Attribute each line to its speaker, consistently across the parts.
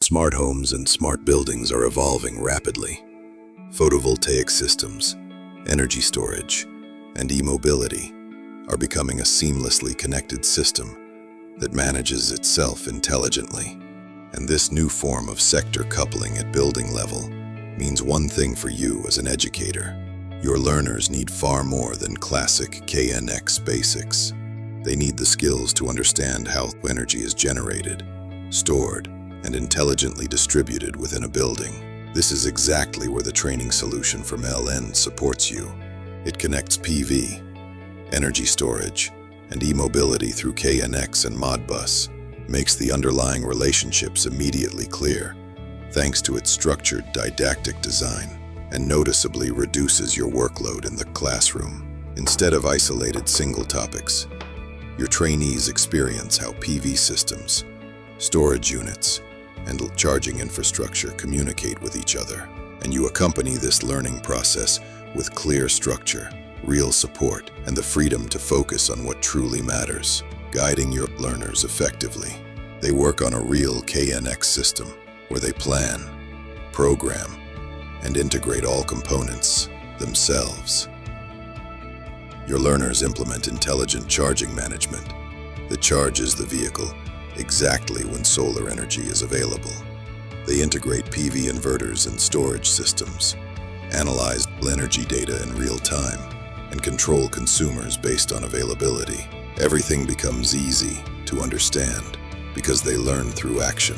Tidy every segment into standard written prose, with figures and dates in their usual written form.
Speaker 1: Smart homes and smart buildings are evolving rapidly. Photovoltaic systems, energy storage, and e-mobility are becoming a seamlessly connected system that manages itself intelligently. And this new form of sector coupling at building level means one thing for you as an educator. Your learners need far more than classic KNX basics. They need the skills to understand how energy is generated, stored, and intelligently distributed within a building. This is exactly where the training solution from LN supports you. It connects PV, energy storage, and e-mobility through KNX and Modbus, makes the underlying relationships immediately clear, thanks to its structured didactic design, and noticeably reduces your workload in the classroom. Instead of isolated single topics, your trainees experience how PV systems, storage units, and charging infrastructure communicate with each other. And you accompany this learning process with clear structure, real support, and the freedom to focus on what truly matters, guiding your learners effectively. They work on a real KNX system where they plan, program, and integrate all components themselves. Your learners implement intelligent charging management that charges the vehicle exactly when solar energy is available. They integrate PV inverters and storage systems, analyze energy data in real time, and control consumers based on availability. Everything becomes easy to understand because they learn through action.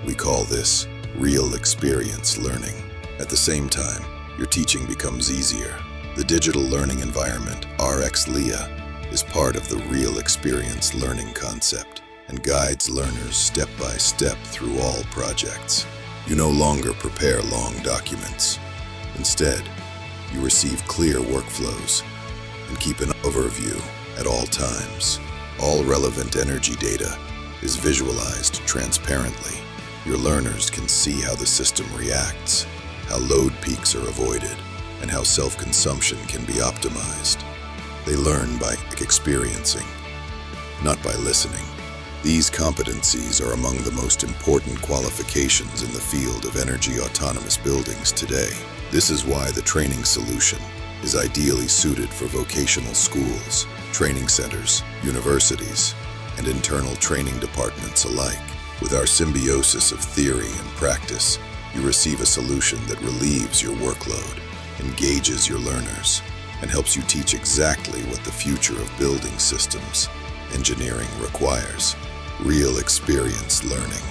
Speaker 1: We call this real experience learning. At the same time, your teaching becomes easier. The digital learning environment, RxLEA, is part of the real experience learning concept and guides learners step by step through all projects. You no longer prepare long documents. Instead, you receive clear workflows and keep an overview at all times. All relevant energy data is visualized transparently. Your learners can see how the system reacts, how load peaks are avoided, and how self-consumption can be optimized. They learn by experiencing, not by listening. These competencies are among the most important qualifications in the field of energy autonomous buildings today. This is why the training solution is ideally suited for vocational schools, training centers, universities, and internal training departments alike. With our symbiosis of theory and practice, you receive a solution that relieves your workload, engages your learners, and helps you teach exactly what the future of building systems engineering requires. Real experience learning.